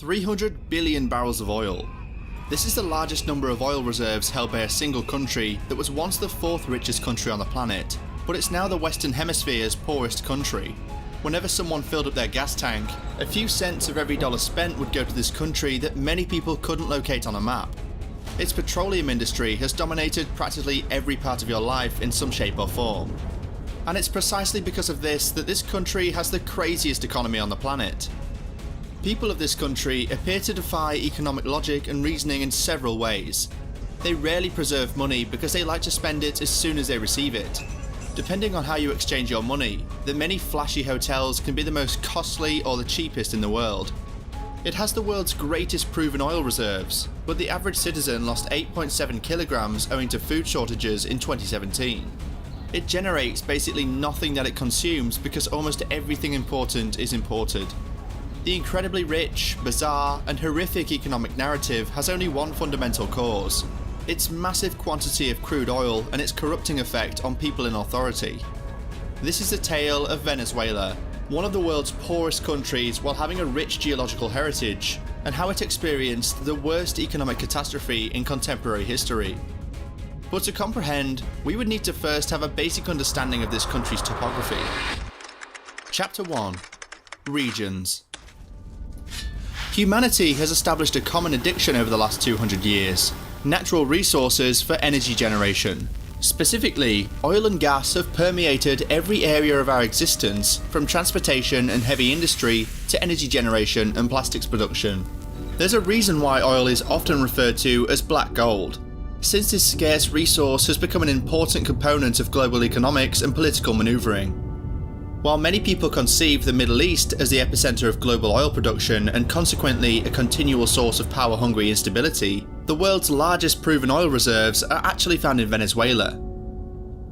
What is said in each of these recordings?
300 billion barrels of oil. This is the largest number of oil reserves held by a single country that was once the fourth richest country on the planet, but it's now the Western Hemisphere's poorest country. Whenever someone filled up their gas tank, a few cents of every dollar spent would go to this country that many people couldn't locate on a map. Its petroleum industry has dominated practically every part of your life in some shape or form. And it's precisely because of this that this country has the craziest economy on the planet. People of this country appear to defy economic logic and reasoning in several ways. They rarely preserve money because they like to spend it as soon as they receive it. Depending on how you exchange your money, the many flashy hotels can be the most costly or the cheapest in the world. It has the world's greatest proven oil reserves, but the average citizen lost 8.7 kilograms owing to food shortages in 2017. It generates basically nothing that it consumes because almost everything important is imported. The incredibly rich, bizarre, and horrific economic narrative has only one fundamental cause: its massive quantity of crude oil and its corrupting effect on people in authority. This is the tale of Venezuela, one of the world's poorest countries while having a rich geological heritage, and how it experienced the worst economic catastrophe in contemporary history. But to comprehend, we would need to first have a basic understanding of this country's topography. Chapter 1. Regions. Humanity has established a common addiction over the last 200 years: natural resources for energy generation. Specifically, oil and gas have permeated every area of our existence, from transportation and heavy industry to energy generation and plastics production. There's a reason why oil is often referred to as black gold, since this scarce resource has become an important component of global economics and political maneuvering. While many people conceive the Middle East as the epicenter of global oil production and consequently a continual source of power-hungry instability, the world's largest proven oil reserves are actually found in Venezuela.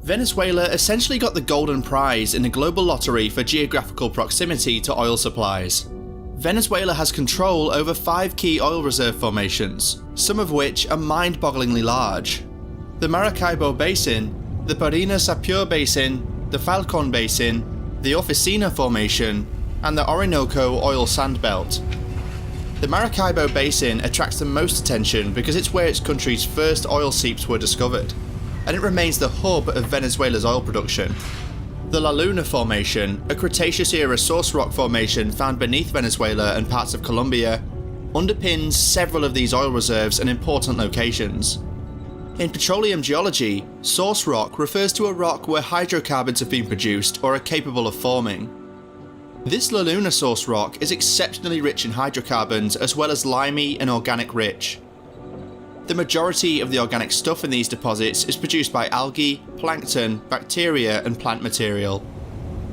Venezuela essentially got the golden prize in a global lottery for geographical proximity to oil supplies. Venezuela has control over 5 key oil reserve formations, some of which are mind-bogglingly large: the Maracaibo Basin, the Parina-Sapur Basin, the Falcon Basin, the Oficina Formation, and the Orinoco Oil Sand Belt. The Maracaibo Basin attracts the most attention because it's where its country's first oil seeps were discovered, and it remains the hub of Venezuela's oil production. The La Luna Formation, a Cretaceous-era source rock formation found beneath Venezuela and parts of Colombia, underpins several of these oil reserves and important locations. In petroleum geology, source rock refers to a rock where hydrocarbons have been produced or are capable of forming. This La Luna source rock is exceptionally rich in hydrocarbons as well as limey and organic rich. The majority of the organic stuff in these deposits is produced by algae, plankton, bacteria, and plant material.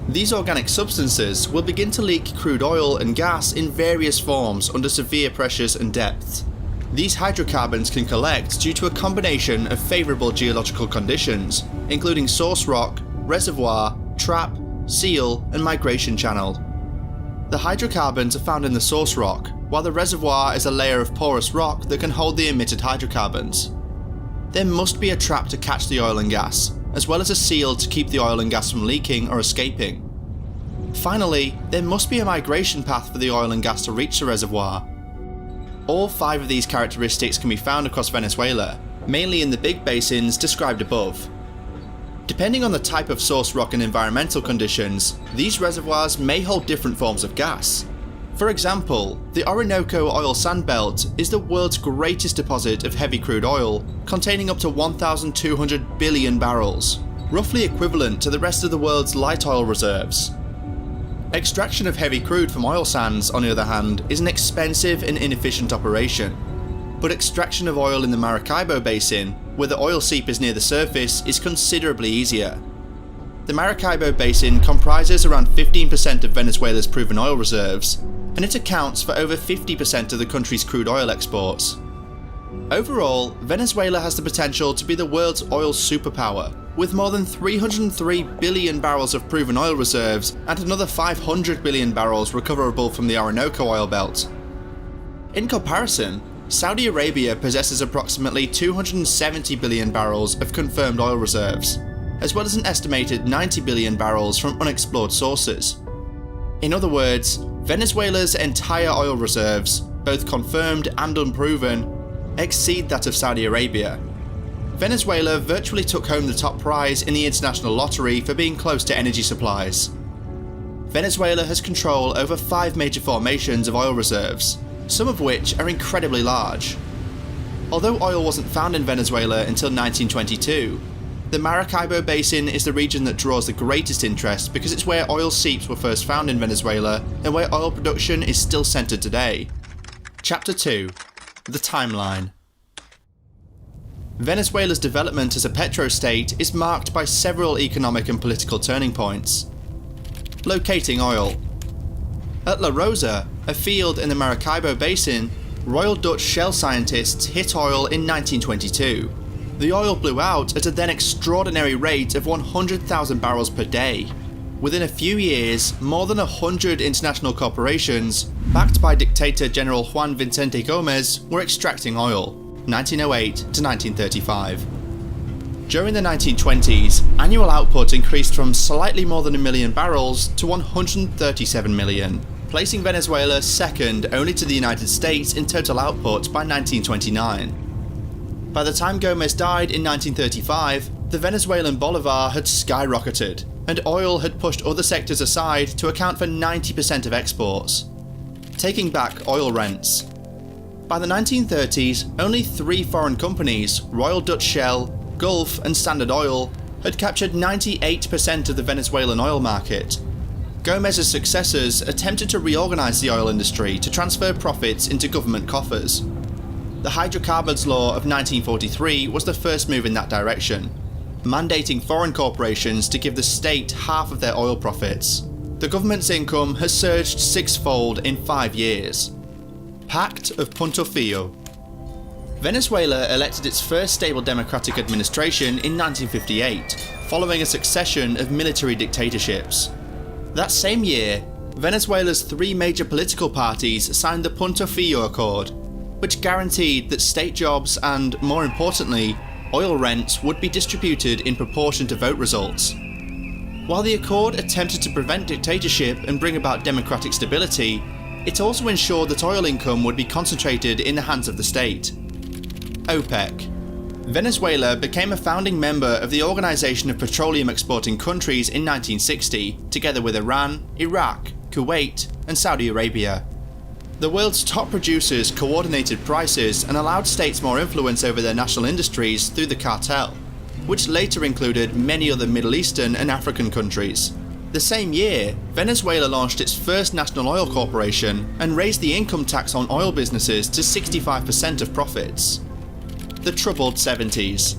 These organic substances will begin to leak crude oil and gas in various forms under severe pressures and depths. These hydrocarbons can collect due to a combination of favourable geological conditions, including source rock, reservoir, trap, seal, and migration channel. The hydrocarbons are found in the source rock, while the reservoir is a layer of porous rock that can hold the emitted hydrocarbons. There must be a trap to catch the oil and gas, as well as a seal to keep the oil and gas from leaking or escaping. Finally, there must be a migration path for the oil and gas to reach the reservoir. All 5 of these characteristics can be found across Venezuela, mainly in the big basins described above. Depending on the type of source rock and environmental conditions, these reservoirs may hold different forms of gas. For example, the Orinoco Oil Sand Belt is the world's greatest deposit of heavy crude oil, containing up to 1,200 billion barrels, roughly equivalent to the rest of the world's light oil reserves. Extraction of heavy crude from oil sands, on the other hand, is an expensive and inefficient operation. But extraction of oil in the Maracaibo Basin, where the oil seep is near the surface, is considerably easier. The Maracaibo Basin comprises around 15% of Venezuela's proven oil reserves, and it accounts for over 50% of the country's crude oil exports. Overall, Venezuela has the potential to be the world's oil superpower, with more than 303 billion barrels of proven oil reserves and another 500 billion barrels recoverable from the Orinoco oil belt. In comparison, Saudi Arabia possesses approximately 270 billion barrels of confirmed oil reserves, as well as an estimated 90 billion barrels from unexplored sources. In other words, Venezuela's entire oil reserves, both confirmed and unproven, exceed that of Saudi Arabia. Venezuela virtually took home the top prize in the international lottery for being close to energy supplies. Venezuela has control over 5 major formations of oil reserves, some of which are incredibly large. Although oil wasn't found in Venezuela until 1922, the Maracaibo Basin is the region that draws the greatest interest because it's where oil seeps were first found in Venezuela and where oil production is still centred today. Chapter 2. The Timeline. Venezuela's development as a petrostate is marked by several economic and political turning points. Locating oil. At La Rosa, a field in the Maracaibo Basin, Royal Dutch Shell scientists hit oil in 1922. The oil blew out at a then extraordinary rate of 100,000 barrels per day. Within a few years, more than 100 international corporations, backed by dictator General Juan Vicente Gomez, were extracting oil, 1908 to 1935. During the 1920s, annual output increased from slightly more than 1 million barrels to 137 million, placing Venezuela second only to the United States in total output by 1929. By the time Gomez died in 1935, the Venezuelan bolivar had skyrocketed, and oil had pushed other sectors aside to account for 90% of exports. Taking back oil rents. By the 1930s, only 3 foreign companies, Royal Dutch Shell, Gulf and Standard Oil, had captured 98% of the Venezuelan oil market. Gomez's successors attempted to reorganise the oil industry to transfer profits into government coffers. The Hydrocarbons Law of 1943 was the first move in that direction, mandating foreign corporations to give the state half of their oil profits. The government's income has surged 6-fold in 5 years. Pact of Punto Fijo. Venezuela elected its first stable democratic administration in 1958, following a succession of military dictatorships. That same year, Venezuela's 3 major political parties signed the Punto Fijo Accord, which guaranteed that state jobs and, more importantly, oil rents would be distributed in proportion to vote results. While the accord attempted to prevent dictatorship and bring about democratic stability, it also ensured that oil income would be concentrated in the hands of the state. OPEC. Venezuela became a founding member of the Organization of Petroleum Exporting Countries in 1960, together with Iran, Iraq, Kuwait, and Saudi Arabia. The world's top producers coordinated prices and allowed states more influence over their national industries through the cartel, which later included many other Middle Eastern and African countries. The same year, Venezuela launched its first national oil corporation and raised the income tax on oil businesses to 65% of profits. The troubled 70s.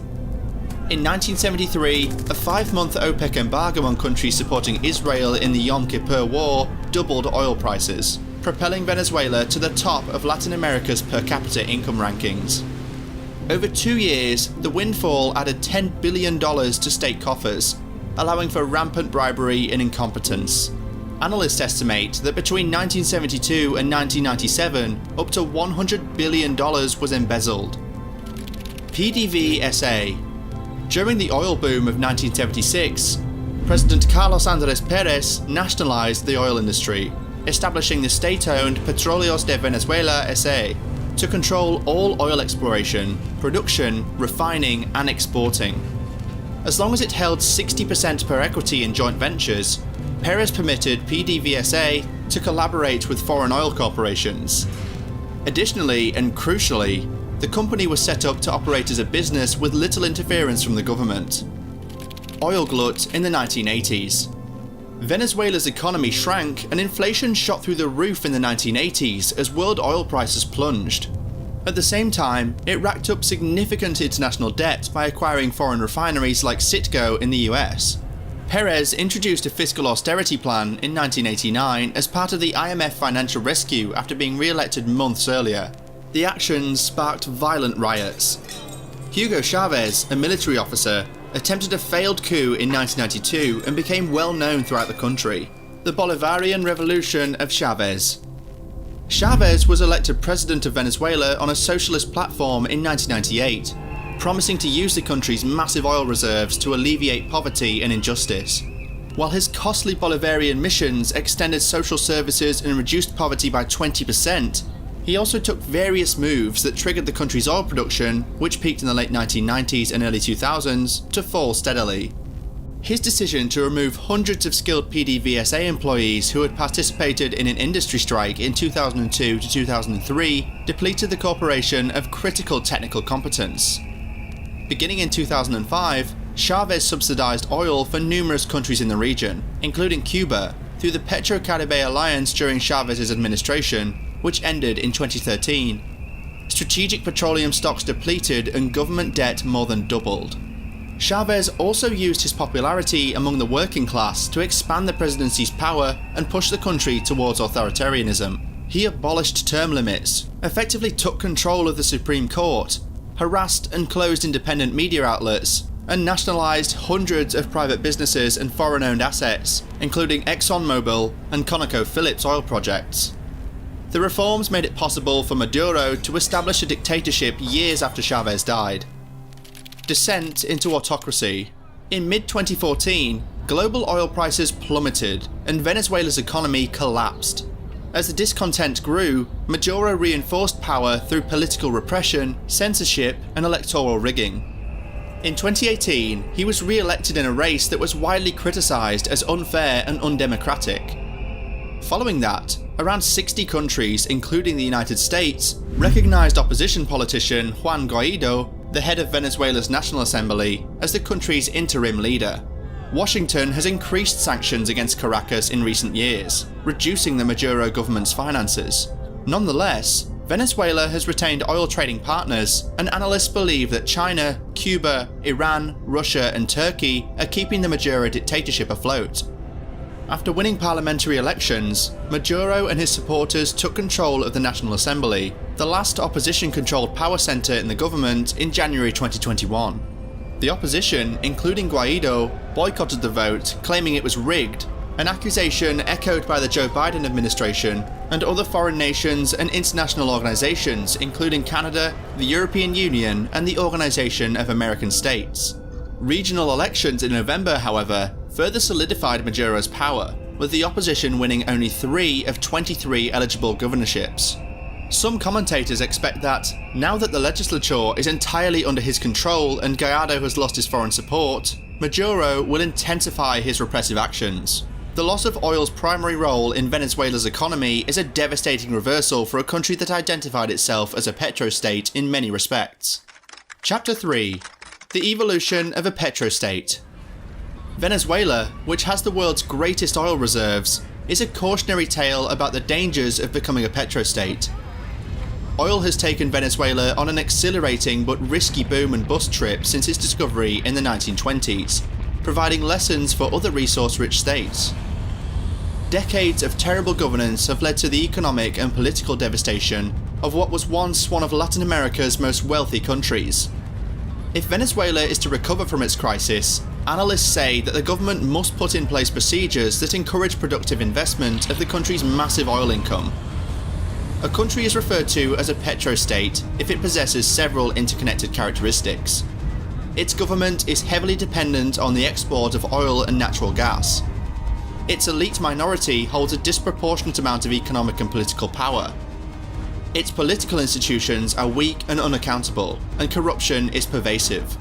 In 1973, a 5-month OPEC embargo on countries supporting Israel in the Yom Kippur War doubled oil prices, propelling Venezuela to the top of Latin America's per capita income rankings. Over 2 years, the windfall added $10 billion to state coffers, allowing for rampant bribery and incompetence. Analysts estimate that between 1972 and 1997, up to $100 billion was embezzled. PDVSA. During the oil boom of 1976, President Carlos Andrés Pérez nationalized the oil industry, establishing the state-owned Petróleos de Venezuela S.A. to control all oil exploration, production, refining and exporting. As long as it held 60% per equity in joint ventures, Pérez permitted PDVSA to collaborate with foreign oil corporations. Additionally, and crucially, the company was set up to operate as a business with little interference from the government. Oil glut in the 1980s. Venezuela's economy shrank and inflation shot through the roof in the 1980s as world oil prices plunged. At the same time, it racked up significant international debt by acquiring foreign refineries like Citgo in the US. Pérez introduced a fiscal austerity plan in 1989 as part of the IMF financial rescue after being re-elected months earlier. The actions sparked violent riots. Hugo Chavez, a military officer, attempted a failed coup in 1992 and became well known throughout the country. The Bolivarian Revolution of Chavez. Chavez was elected president of Venezuela on a socialist platform in 1998, promising to use the country's massive oil reserves to alleviate poverty and injustice. While his costly Bolivarian missions extended social services and reduced poverty by 20%, He also took various moves that triggered the country's oil production, which peaked in the late 1990s and early 2000s, to fall steadily. His decision to remove hundreds of skilled PDVSA employees who had participated in an industry strike in 2002 to 2003 depleted the corporation of critical technical competence. Beginning in 2005, Chavez subsidized oil for numerous countries in the region, including Cuba, through the Petro-Caribe alliance during Chavez's administration, which ended in 2013. Strategic petroleum stocks depleted and government debt more than doubled. Chavez also used his popularity among the working class to expand the presidency's power and push the country towards authoritarianism. He abolished term limits, effectively took control of the Supreme Court, harassed and closed independent media outlets, and nationalised hundreds of private businesses and foreign-owned assets, including ExxonMobil and ConocoPhillips oil projects. The reforms made it possible for Maduro to establish a dictatorship years after Chavez died. Descent into autocracy. In mid-2014, global oil prices plummeted and Venezuela's economy collapsed. As the discontent grew, Maduro reinforced power through political repression, censorship, and electoral rigging. In 2018, he was re-elected in a race that was widely criticised as unfair and undemocratic. Following that, around 60 countries, including the United States, recognised opposition politician Juan Guaido, the head of Venezuela's National Assembly, as the country's interim leader. Washington has increased sanctions against Caracas in recent years, reducing the Maduro government's finances. Nonetheless, Venezuela has retained oil trading partners, and analysts believe that China, Cuba, Iran, Russia, and Turkey are keeping the Maduro dictatorship afloat. After winning parliamentary elections, Maduro and his supporters took control of the National Assembly, the last opposition-controlled power centre in the government, in January 2021. The opposition, including Guaido, boycotted the vote, claiming it was rigged, an accusation echoed by the Joe Biden administration and other foreign nations and international organisations, including Canada, the European Union, and the Organisation of American States. Regional elections in November, however, further solidified Maduro's power, with the opposition winning only 3 of 23 eligible governorships. Some commentators expect that, now that the legislature is entirely under his control and Guaido has lost his foreign support, Maduro will intensify his repressive actions. The loss of oil's primary role in Venezuela's economy is a devastating reversal for a country that identified itself as a petrostate in many respects. Chapter 3. The evolution of a petrostate. Venezuela, which has the world's greatest oil reserves, is a cautionary tale about the dangers of becoming a petrostate. Oil has taken Venezuela on an exhilarating but risky boom and bust trip since its discovery in the 1920s, providing lessons for other resource-rich states. Decades of terrible governance have led to the economic and political devastation of what was once one of Latin America's most wealthy countries. If Venezuela is to recover from its crisis, analysts say that the government must put in place procedures that encourage productive investment of the country's massive oil income. A country is referred to as a petrostate if it possesses several interconnected characteristics. Its government is heavily dependent on the export of oil and natural gas. Its elite minority holds a disproportionate amount of economic and political power. Its political institutions are weak and unaccountable, and corruption is pervasive.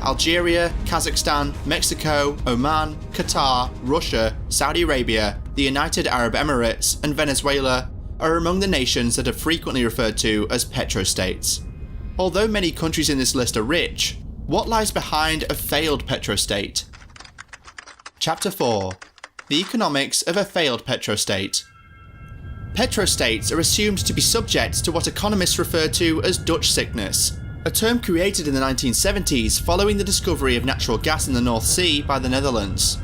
Algeria, Kazakhstan, Mexico, Oman, Qatar, Russia, Saudi Arabia, the United Arab Emirates, and Venezuela are among the nations that are frequently referred to as petrostates. Although many countries in this list are rich, what lies behind a failed petrostate? Chapter 4. The economics of a failed petrostate. Petrostates are assumed to be subject to what economists refer to as Dutch sickness, a term created in the 1970s following the discovery of natural gas in the North Sea by the Netherlands.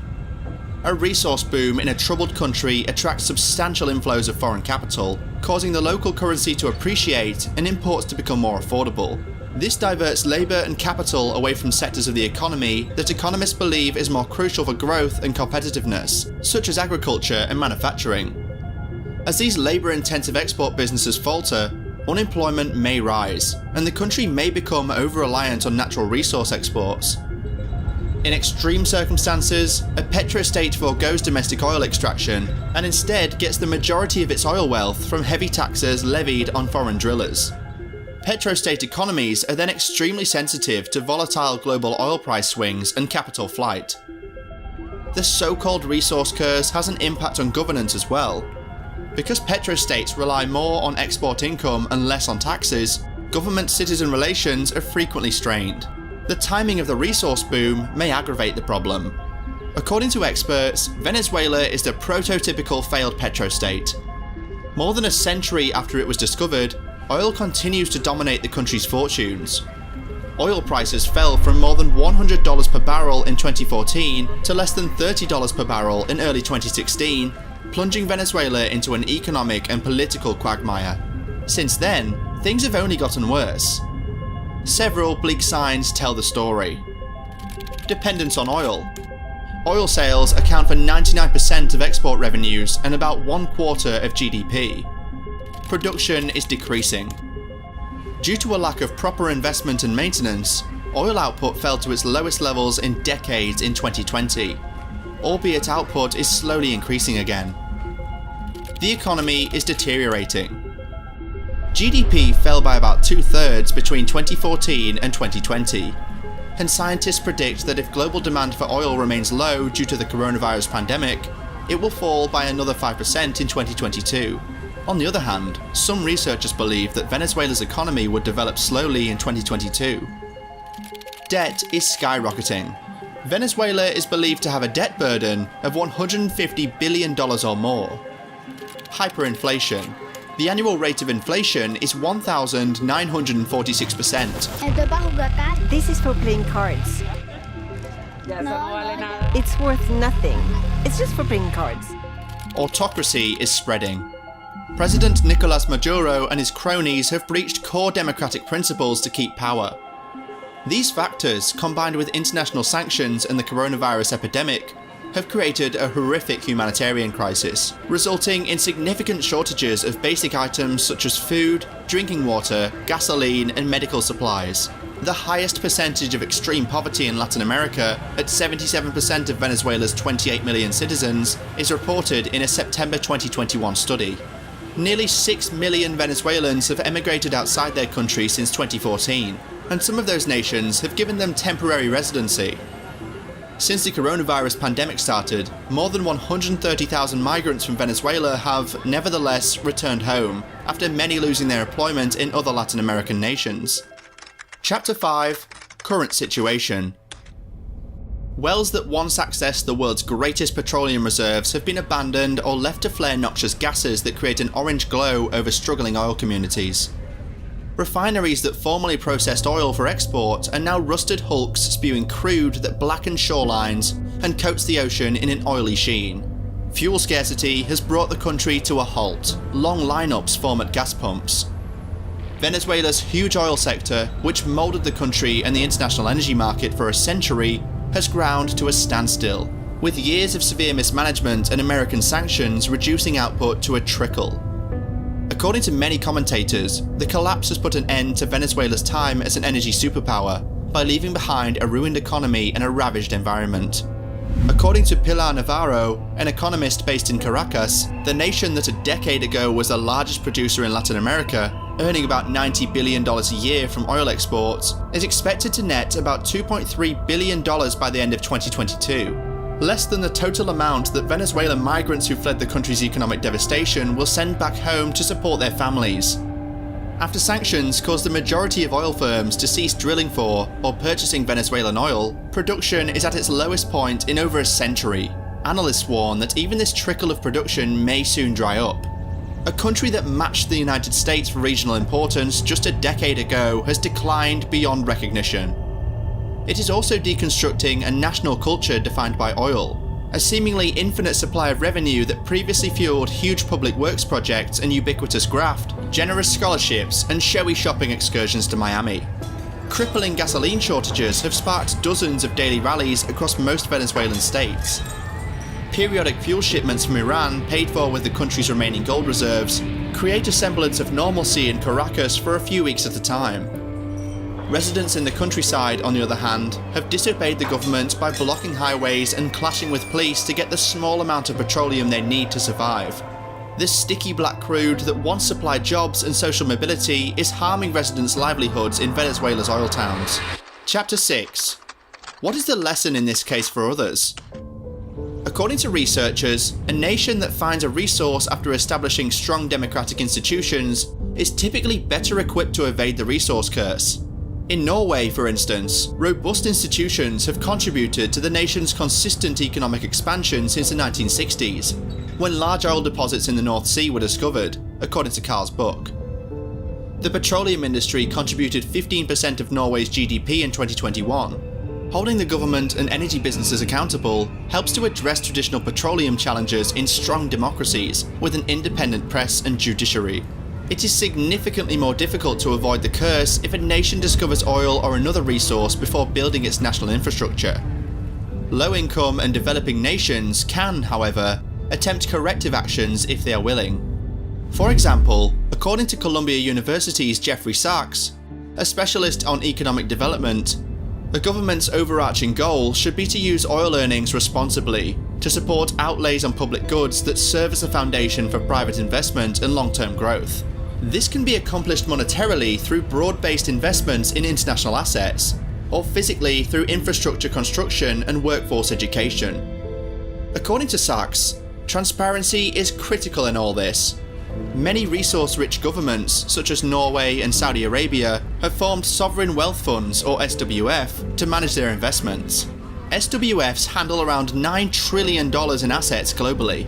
A resource boom in a troubled country attracts substantial inflows of foreign capital, causing the local currency to appreciate and imports to become more affordable. This diverts labour and capital away from sectors of the economy that economists believe is more crucial for growth and competitiveness, such as agriculture and manufacturing. As these labour-intensive export businesses falter, unemployment may rise, and the country may become over-reliant on natural resource exports. In extreme circumstances, a petrostate forgoes domestic oil extraction and instead gets the majority of its oil wealth from heavy taxes levied on foreign drillers. Petrostate economies are then extremely sensitive to volatile global oil price swings and capital flight. The so-called resource curse has an impact on governance as well. Because petrostates rely more on export income and less on taxes, government-citizen relations are frequently strained. The timing of the resource boom may aggravate the problem. According to experts, Venezuela is the prototypical failed petrostate. More than a century after it was discovered, oil continues to dominate the country's fortunes. Oil prices fell from more than $100 per barrel in 2014 to less than $30 per barrel in early 2016, plunging Venezuela into an economic and political quagmire. Since then, things have only gotten worse. Several bleak signs tell the story. Dependence on oil. Oil sales account for 99% of export revenues and about 1/4 of GDP. Production is decreasing. Due to a lack of proper investment and maintenance, oil output fell to its lowest levels in decades in 2020, albeit output is slowly increasing again. The economy is deteriorating. GDP fell by about 2/3 between 2014 and 2020, and scientists predict that if global demand for oil remains low due to the coronavirus pandemic, it will fall by another 5% in 2022. On the other hand, some researchers believe that Venezuela's economy would develop slowly in 2022. Debt is skyrocketing. Venezuela is believed to have a debt burden of $150 billion or more. Hyperinflation. The annual rate of inflation is 1,946%. This is for playing cards. It's worth nothing. It's just for playing cards. Autocracy is spreading. President Nicolás Maduro and his cronies have breached core democratic principles to keep power. These factors, combined with international sanctions and the coronavirus epidemic, have created a horrific humanitarian crisis, resulting in significant shortages of basic items such as food, drinking water, gasoline, and medical supplies. The highest percentage of extreme poverty in Latin America, at 77% of Venezuela's 28 million citizens, is reported in a September 2021 study. Nearly 6 million Venezuelans have emigrated outside their country since 2014, and some of those nations have given them temporary residency. Since the coronavirus pandemic started, more than 130,000 migrants from Venezuela have, nevertheless, returned home, after many losing their employment in other Latin American nations. Chapter 5: Current Situation. Wells that once accessed the world's greatest petroleum reserves have been abandoned or left to flare noxious gases that create an orange glow over struggling oil communities. Refineries that formerly processed oil for export are now rusted hulks spewing crude that blackens shorelines and coats the ocean in an oily sheen. Fuel scarcity has brought the country to a halt. Long lineups form at gas pumps. Venezuela's huge oil sector, which moulded the country and the international energy market for a century, has ground to a standstill, with years of severe mismanagement and American sanctions reducing output to a trickle. According to many commentators, the collapse has put an end to Venezuela's time as an energy superpower by leaving behind a ruined economy and a ravaged environment. According to Pilar Navarro, an economist based in Caracas, the nation that a decade ago was the largest producer in Latin America, earning about $90 billion a year from oil exports, is expected to net about $2.3 billion by the end of 2022. Less than the total amount that Venezuelan migrants who fled the country's economic devastation will send back home to support their families. After sanctions caused the majority of oil firms to cease drilling for or purchasing Venezuelan oil, production is at its lowest point in over a century. Analysts warn that even this trickle of production may soon dry up. A country that matched the United States for regional importance just a decade ago has declined beyond recognition. It is also deconstructing a national culture defined by oil, a seemingly infinite supply of revenue that previously fueled huge public works projects and ubiquitous graft, generous scholarships, and showy shopping excursions to Miami. Crippling gasoline shortages have sparked dozens of daily rallies across most Venezuelan states. Periodic fuel shipments from Iran, paid for with the country's remaining gold reserves, create a semblance of normalcy in Caracas for a few weeks at a time. Residents in the countryside, on the other hand, have disobeyed the government by blocking highways and clashing with police to get the small amount of petroleum they need to survive. This sticky black crude that once supplied jobs and social mobility is harming residents' livelihoods in Venezuela's oil towns. Chapter 6. What is the lesson in this case for others? According to researchers, a nation that finds a resource after establishing strong democratic institutions is typically better equipped to evade the resource curse. In Norway, for instance, robust institutions have contributed to the nation's consistent economic expansion since the 1960s, when large oil deposits in the North Sea were discovered, according to Carl's book. The petroleum industry contributed 15% of Norway's GDP in 2021. Holding the government and energy businesses accountable helps to address traditional petroleum challenges in strong democracies with an independent press and judiciary. It is significantly more difficult to avoid the curse if a nation discovers oil or another resource before building its national infrastructure. Low-income and developing nations can, however, attempt corrective actions if they are willing. For example, according to Columbia University's Jeffrey Sachs, a specialist on economic development, the government's overarching goal should be to use oil earnings responsibly to support outlays on public goods that serve as a foundation for private investment and long-term growth. This can be accomplished monetarily through broad-based investments in international assets, or physically through infrastructure construction and workforce education. According to Sachs, transparency is critical in all this. Many resource-rich governments, such as Norway and Saudi Arabia, have formed sovereign wealth funds, or SWF, to manage their investments. SWFs handle around $9 trillion in assets globally.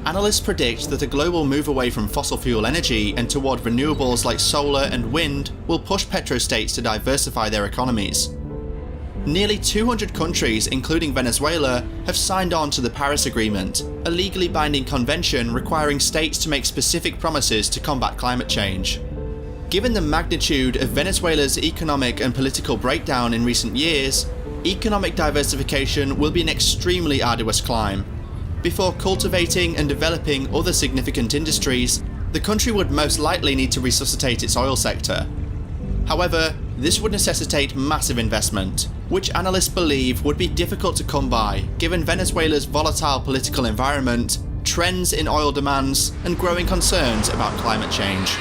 Analysts predict that a global move away from fossil fuel energy and toward renewables like solar and wind will push petrostates to diversify their economies. Nearly 200 countries, including Venezuela, have signed on to the Paris Agreement, a legally binding convention requiring states to make specific promises to combat climate change. Given the magnitude of Venezuela's economic and political breakdown in recent years, economic diversification will be an extremely arduous climb. Before cultivating and developing other significant industries, the country would most likely need to resuscitate its oil sector. However, this would necessitate massive investment, which analysts believe would be difficult to come by given Venezuela's volatile political environment, trends in oil demands, and growing concerns about climate change.